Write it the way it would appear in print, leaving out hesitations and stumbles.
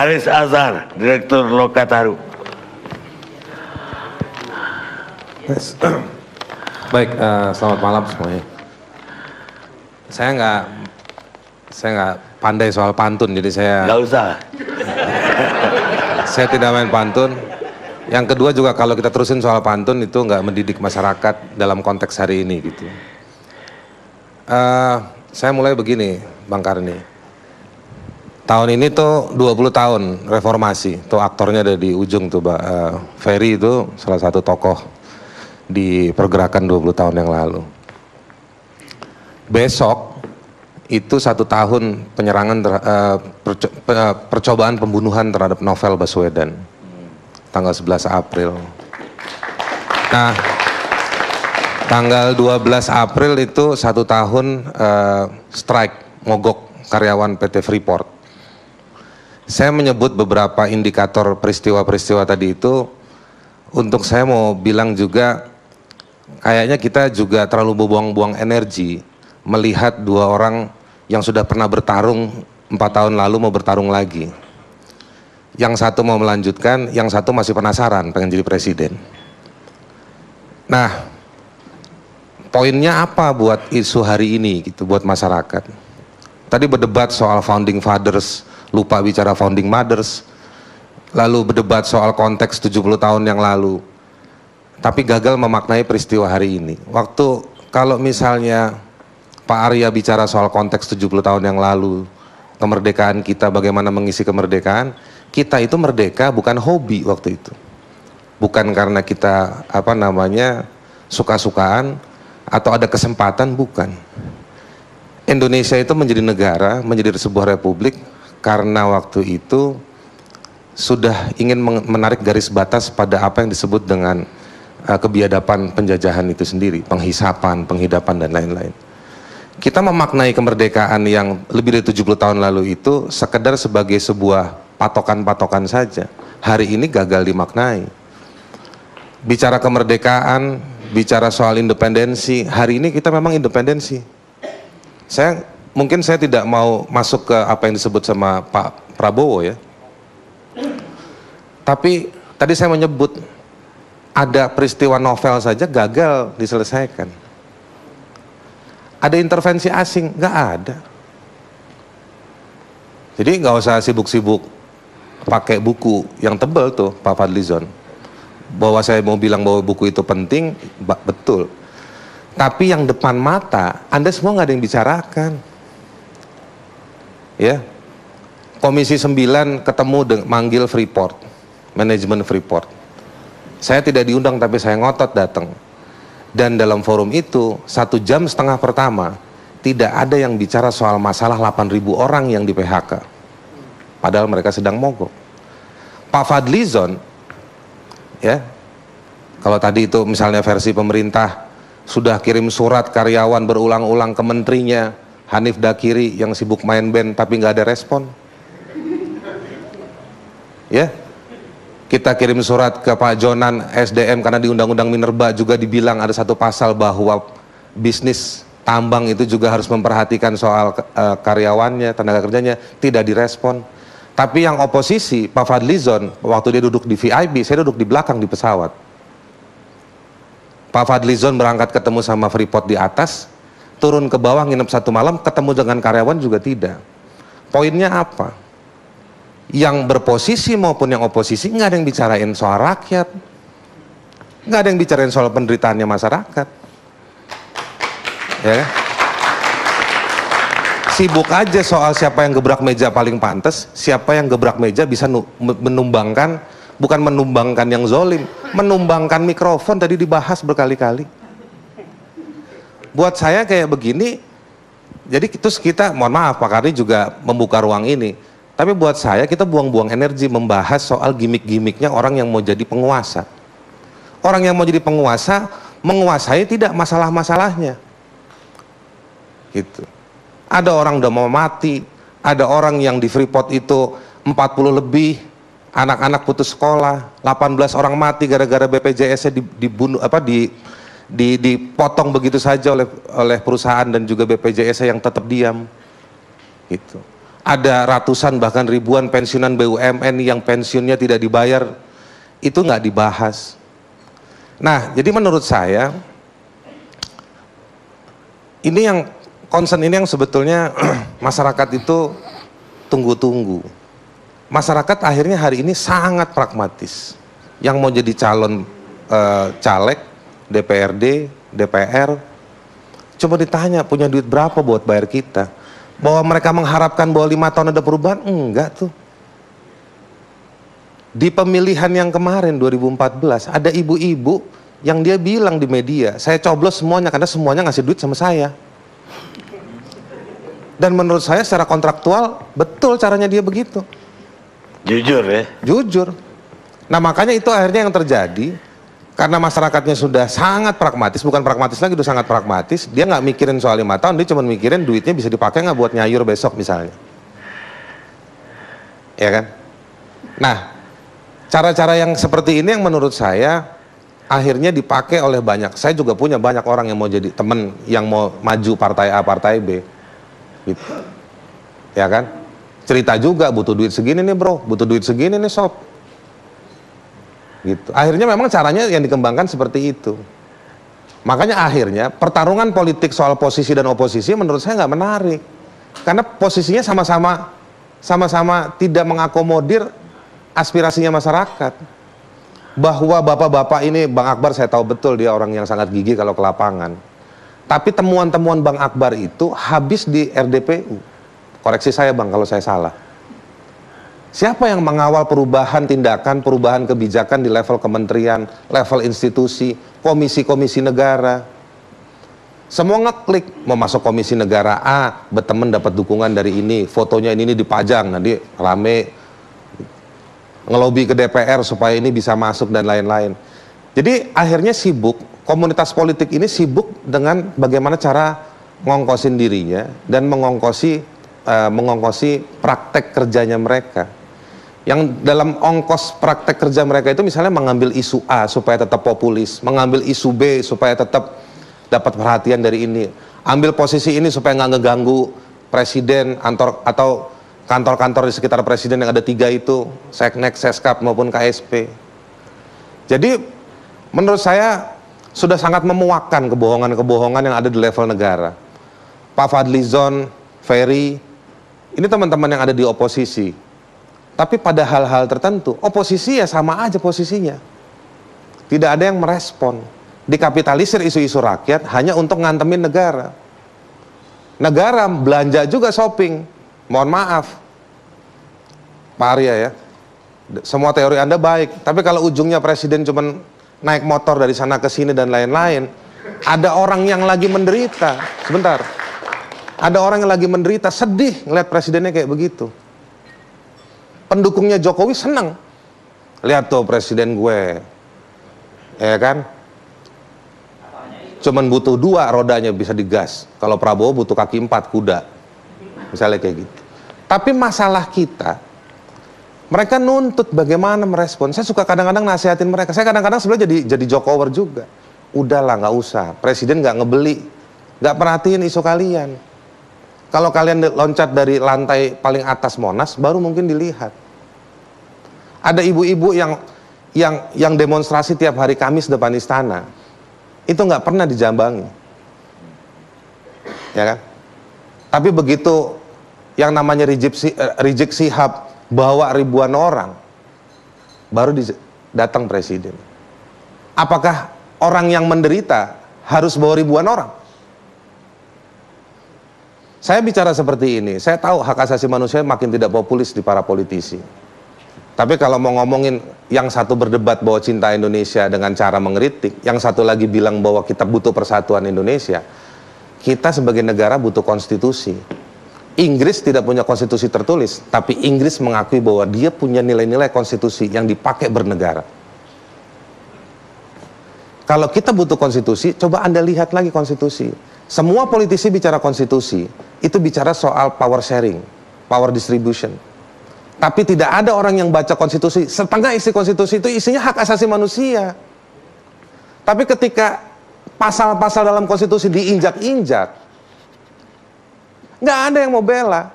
Haris Azhar, Direktur Lokataru. Yes. Baik, selamat malam semuanya. Saya nggak pandai soal pantun, jadi Nggak usah. saya tidak main pantun. Yang kedua juga kalau kita terusin soal pantun itu nggak mendidik masyarakat dalam konteks hari ini gitu. Saya mulai begini, Bang Karni. Tahun ini tuh 20 tahun reformasi, tuh aktornya ada di ujung tuh, Ferry itu salah satu tokoh di pergerakan 20 tahun yang lalu. Besok itu 1 tahun penyerangan, percobaan pembunuhan terhadap Novel Baswedan, tanggal 11 April. Nah, tanggal 12 April itu 1 tahun strike, mogok karyawan PT Freeport. Saya menyebut beberapa indikator peristiwa-peristiwa tadi itu, untuk saya mau bilang juga, kayaknya kita juga terlalu buang-buang energi melihat 2 orang yang sudah pernah bertarung 4 tahun lalu mau bertarung lagi. Yang satu mau melanjutkan, yang satu masih penasaran pengen jadi presiden. Nah, poinnya apa buat isu hari ini gitu, buat masyarakat? Tadi berdebat soal founding fathers, lupa bicara founding mothers, lalu berdebat soal konteks 70 tahun yang lalu, tapi gagal memaknai peristiwa hari ini. Waktu kalau misalnya Pak Arya bicara soal konteks 70 tahun yang lalu, kemerdekaan kita, bagaimana mengisi kemerdekaan, kita itu merdeka bukan hobi waktu itu. Bukan karena kita suka-sukaan atau ada kesempatan, bukan. Indonesia itu menjadi negara, menjadi sebuah republik karena waktu itu sudah ingin menarik garis batas pada apa yang disebut dengan kebiadaban penjajahan itu sendiri, penghisapan, penghidapan dan lain-lain. Kita memaknai kemerdekaan yang lebih dari 70 tahun lalu itu sekedar sebagai sebuah patokan-patokan saja. Hari ini gagal dimaknai. Bicara kemerdekaan, bicara soal independensi, hari ini kita memang independensi. Mungkin saya tidak mau masuk ke apa yang disebut sama Pak Prabowo ya. Tapi tadi saya menyebut ada peristiwa novel saja gagal diselesaikan. Ada intervensi asing, nggak ada. Jadi nggak usah sibuk-sibuk pakai buku yang tebal tuh Pak Fadlizon. Bahwa saya mau bilang bahwa buku itu penting, betul. Tapi yang depan mata, Anda semua nggak ada yang bicarakan. Ya, Komisi 9 ketemu manggil Freeport, manajemen Freeport. Saya tidak diundang tapi saya ngotot datang. Dan dalam forum itu 1,5 jam pertama tidak ada yang bicara soal masalah 8.000 orang yang di PHK. Padahal mereka sedang mogok. Pak Fadlizon, ya, kalau tadi itu misalnya versi pemerintah sudah kirim surat karyawan berulang-ulang ke menterinya, Hanif Dakiri yang sibuk main band tapi nggak ada respon. Ya, kita kirim surat ke Pak Jonan SDM karena di Undang-Undang Minerba juga dibilang ada satu pasal bahwa bisnis tambang itu juga harus memperhatikan soal karyawannya, tenaga kerjanya, tidak direspon. Tapi yang oposisi, Pak Fadlizon, waktu dia duduk di VIP, saya duduk di belakang di pesawat. Pak Fadlizon berangkat ketemu sama Freeport di atas, turun ke bawah nginep 1 malam, ketemu dengan karyawan juga tidak. Poinnya apa? Yang berposisi maupun yang oposisi nggak ada yang bicarain soal rakyat, nggak ada yang bicarain soal penderitaannya masyarakat, ya. Sibuk aja soal siapa yang gebrak meja paling pantas, siapa yang gebrak meja bisa menumbangkan, bukan menumbangkan yang zolim, menumbangkan mikrofon tadi dibahas berkali-kali. Buat saya kayak begini, jadi terus kita, mohon maaf Pak Karni juga membuka ruang ini. Tapi buat saya kita buang-buang energi membahas soal gimmick-gimmicknya orang yang mau jadi penguasa. Orang yang mau jadi penguasa, menguasai tidak masalah-masalahnya. Gitu. Ada orang udah mau mati, ada orang yang di Freeport itu 40 lebih, anak-anak putus sekolah, 18 orang mati gara-gara BPJS-nya dibunuh, dipotong begitu saja oleh perusahaan dan juga BPJS yang tetap diam. Gitu. Ada ratusan bahkan ribuan pensiunan BUMN yang pensiunnya tidak dibayar, itu nggak dibahas. Nah, jadi menurut saya ini yang concern ini yang sebetulnya masyarakat itu tunggu-tunggu. Masyarakat akhirnya hari ini sangat pragmatis. Yang mau jadi calon caleg, DPRD, DPR, coba ditanya punya duit berapa buat bayar kita. Bahwa mereka mengharapkan bahwa 5 tahun ada perubahan, enggak tuh. Di pemilihan yang kemarin 2014 ada ibu-ibu yang dia bilang di media, saya coblos semuanya karena semuanya ngasih duit sama saya. Dan menurut saya secara kontraktual betul caranya dia begitu. Jujur ya. Jujur. Nah makanya itu akhirnya yang terjadi karena masyarakatnya sudah sangat pragmatis, bukan pragmatis lagi, udah sangat pragmatis. Dia nggak mikirin soal 5 tahun, dia cuma mikirin duitnya bisa dipakai nggak buat nyayur besok misalnya. Ya kan? Nah, cara-cara yang seperti ini yang menurut saya akhirnya dipakai oleh banyak. Saya juga punya banyak orang yang mau jadi temen, yang mau maju partai A, partai B. Gitu. Ya kan? Cerita juga butuh duit segini nih bro, butuh duit segini nih sob. Gitu. Akhirnya memang caranya yang dikembangkan seperti itu. Makanya akhirnya pertarungan politik soal posisi dan oposisi menurut saya nggak menarik. Karena posisinya sama-sama tidak mengakomodir aspirasinya masyarakat. Bahwa bapak-bapak ini, Bang Akbar saya tahu betul dia orang yang sangat gigih kalau ke lapangan. Tapi temuan-temuan Bang Akbar itu habis di RDPU. Koreksi saya Bang kalau saya salah. Siapa yang mengawal perubahan tindakan, perubahan kebijakan di level kementerian, level institusi, komisi-komisi negara? Semua ngeklik, mau masuk komisi negara A, berteman dapat dukungan dari ini, fotonya ini dipajang, nanti rame, ngelobi ke DPR supaya ini bisa masuk dan lain-lain. Jadi akhirnya sibuk, komunitas politik ini sibuk dengan bagaimana cara ngongkosin dirinya dan mengongkosi praktek kerjanya mereka. Yang dalam ongkos praktek kerja mereka itu misalnya mengambil isu A supaya tetap populis, mengambil isu B supaya tetap dapat perhatian dari ini, ambil posisi ini supaya nggak ngeganggu presiden atau kantor-kantor di sekitar presiden yang ada 3 itu, Seknek, Seskap maupun KSP. Jadi menurut saya sudah sangat memuakkan kebohongan-kebohongan yang ada di level negara. Pak Fadlizon, Ferry, ini teman-teman yang ada di oposisi. Tapi pada hal-hal tertentu, oposisi ya sama aja posisinya. Tidak ada yang merespon. Dikapitalisir isu-isu rakyat hanya untuk ngantemin negara. Negara belanja juga shopping. Mohon maaf, Pak Arya ya. Semua teori Anda baik. Tapi kalau ujungnya presiden cuma naik motor dari sana ke sini dan lain-lain, ada orang yang lagi menderita. Sebentar. Ada orang yang lagi menderita, sedih ngeliat presidennya kayak begitu. Pendukungnya Jokowi senang. Lihat tuh presiden gue. Ya kan? Cuman butuh 2 rodanya bisa digas. Kalau Prabowo butuh kaki 4 kuda. Misalnya kayak gitu. Tapi masalah kita, mereka nuntut bagaimana merespon. Saya suka kadang-kadang nasihatin mereka. Saya kadang-kadang sebenarnya jadi Jokower juga. Udahlah nggak usah. Presiden nggak ngebeli. Nggak perhatiin isu kalian. Kalau kalian loncat dari lantai paling atas Monas, baru mungkin dilihat. Ada ibu-ibu yang demonstrasi tiap hari Kamis depan istana. Itu nggak pernah dijambangi. Ya kan? Tapi begitu yang namanya Rizik Sihab bawa ribuan orang, baru datang presiden. Apakah orang yang menderita harus bawa ribuan orang? Saya bicara seperti ini, saya tahu hak asasi manusia makin tidak populis di para politisi. Tapi kalau mau ngomongin yang satu berdebat bahwa cinta Indonesia dengan cara mengkritik, yang satu lagi bilang bahwa kita butuh persatuan Indonesia, kita sebagai negara butuh konstitusi. Inggris tidak punya konstitusi tertulis, tapi Inggris mengakui bahwa dia punya nilai-nilai konstitusi yang dipakai bernegara. Kalau kita butuh konstitusi, coba Anda lihat lagi konstitusi. Semua politisi bicara konstitusi, itu bicara soal power sharing, power distribution. Tapi tidak ada orang yang baca konstitusi, setengah isi konstitusi itu isinya hak asasi manusia. Tapi ketika pasal-pasal dalam konstitusi diinjak-injak, nggak ada yang mau bela.